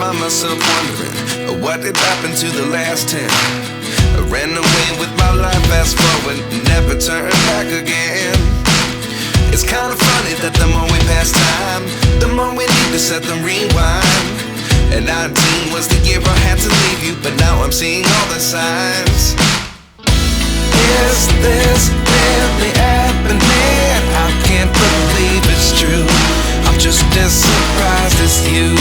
find myself wondering what did happen to the last 10. I ran away with my life, fast forward, never turn back again. It's kind of funny that the more we pass time, the more we need to set them rewind. And 19 was the year I had to leave you, but now I'm seeing all the signs. Is this really happening? I can't believe it's true. I'm just as surprised as you.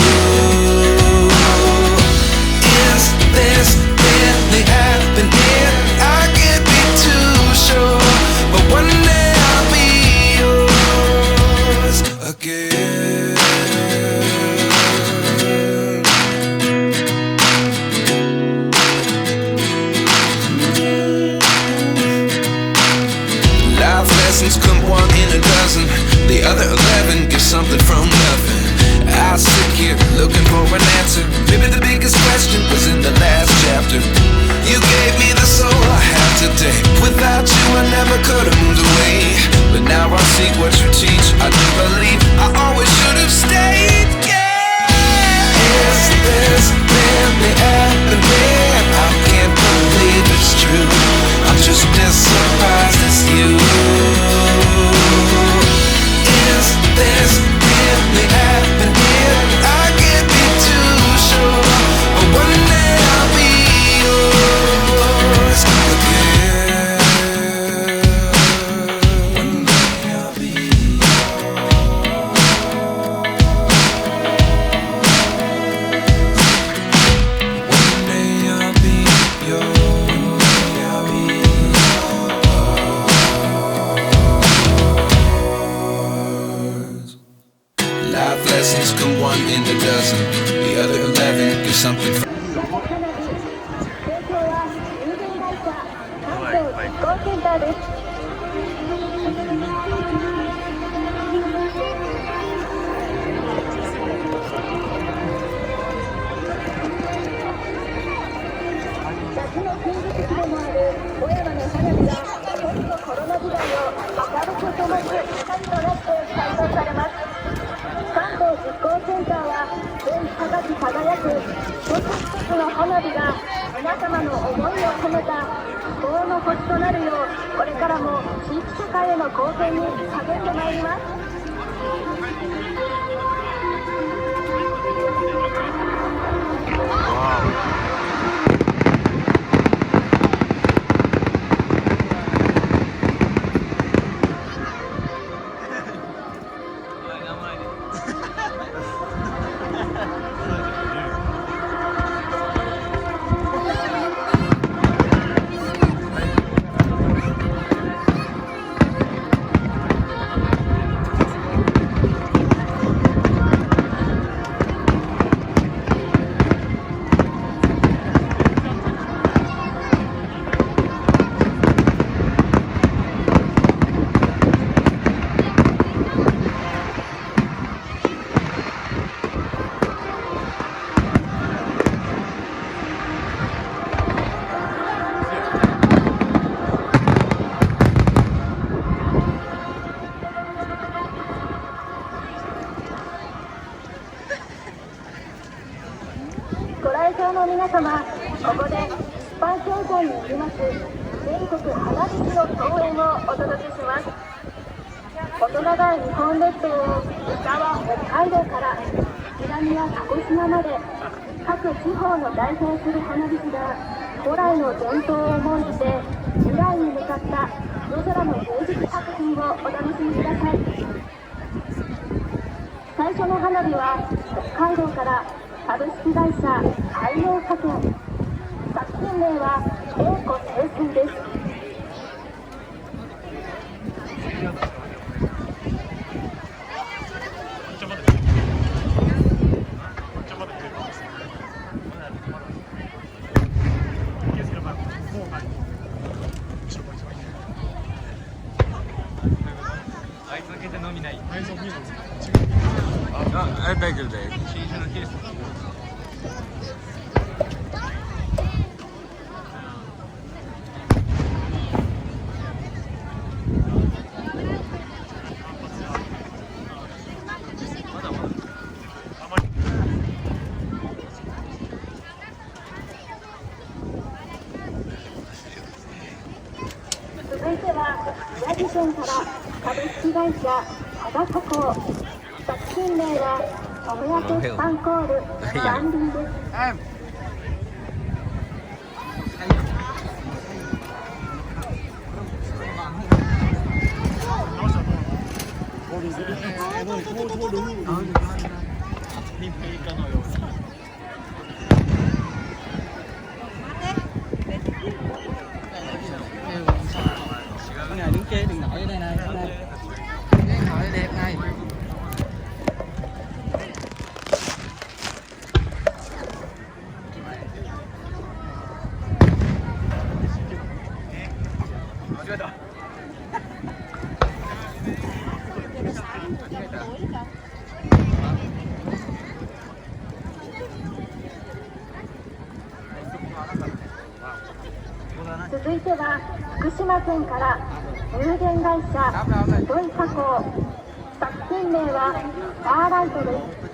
Is this really happening? I can't be too sure, but one day I'll be yours again. Life lessons come one in a dozen. The other 11 get something from nothing. I sit here looking for an answer. Maybe the biggest question was in the last chapter. You gave me the soul I have today. Without you I never could have moved away. But now I see what you teach. I do believe I always should have stayed. Yeah. Is this really happening? I can't believe it's true. I'm just as surprised as you. Is this really happening? I can't be too sure, but one day I'll be yours again. One day I'll be yours. One day I'll be yours. I'll be yours. Life lessons come one in a dozen. The other 11 get something from. 夏の風物詩でもある小山の花火がポストコロナ時代を明るく灯す光となって開催されます。関東実行センターは全高き輝く一つ一つの花火が皆様の思いを込めた希望の星となるよう、これからも地域社会への貢献に励んでまいります。ご来場の皆様、ここで一般教材によります全国花火の競演をお届けします。細長い日本列島を北は北海道から南は鹿児島まで各地方の代表する花火師が古来の伝統を重んじて未来に向かった夜空の芸術作品をお楽しみください。最初の花火は北海道から株式会社海洋科研、作品名は栄枯盛衰です。あいつだけで飲みない。大丈夫です。大丈夫です。新種のケース。県から株式会社加賀加工、作品名はお目当てスパンコール3輪です。続いては福島県から有限会社土井加工、作品名はスターライトです。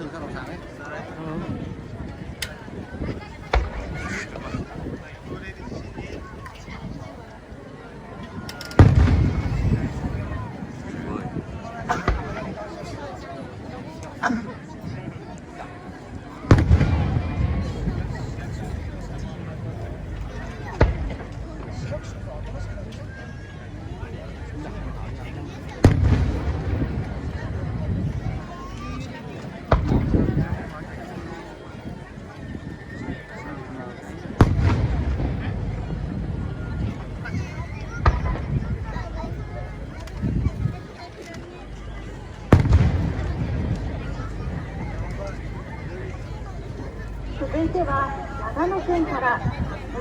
続いては長野県から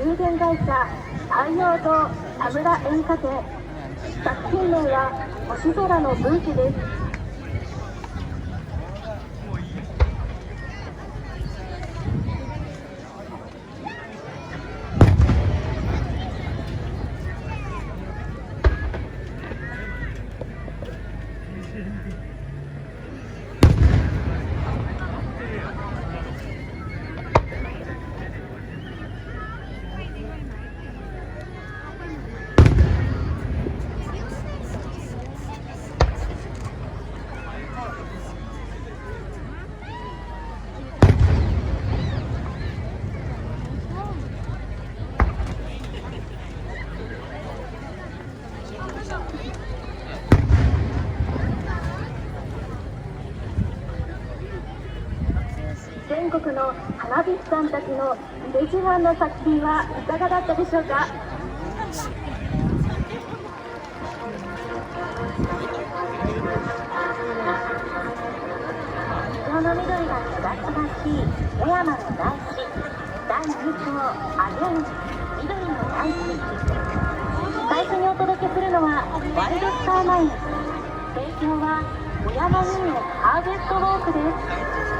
有限会社太陽堂田村煙火店、作品名は星空のブーケです。全国の花火師さんたちの腕自慢の作品はいかがだったでしょうか。色の緑がすがすがしい小山の大地、第2章あげん緑の大地。最初にお届けするのはワイドスターマイン、提供は小山遊園ハーベストウォークです。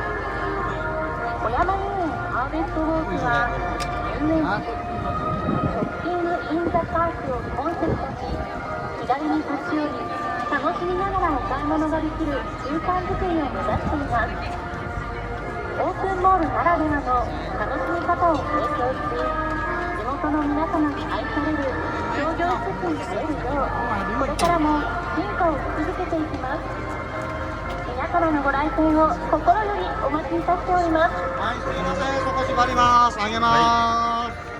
小山遊園ハーベストウォークは遊園地ショッピングインザパークをコンセプトに気軽に立ち寄り楽しみながらお買い物ができる習慣づくりを目指しています。オープンモールならではの楽しみ方を提供し、地元の皆様に愛される商業施設になれるようこれからも進化をし続けていきます。皆様のご来店を心よりお待ちいたしております。はい、すみません、そこ縛ります。あげます。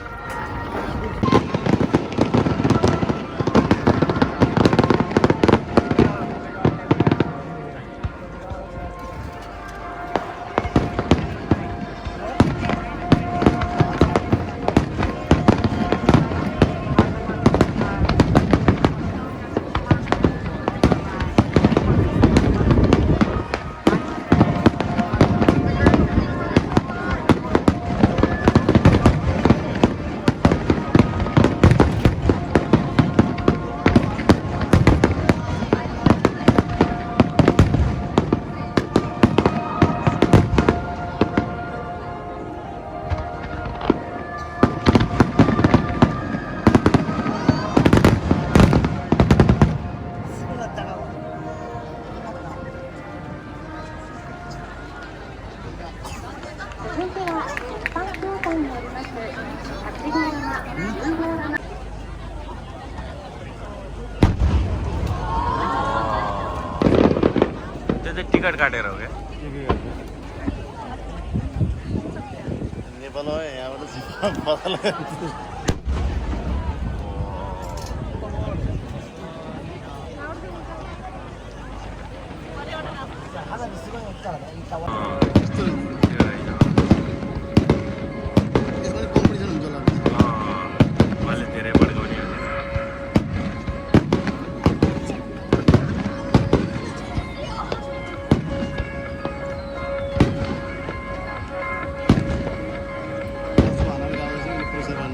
続いては一般紹介になります8号山、9号山。त्याचे तिकट काटे रहोगे नेपाल हो यहाँबाट पता लाग्यो小山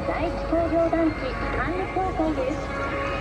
第一工業団地管理協会です。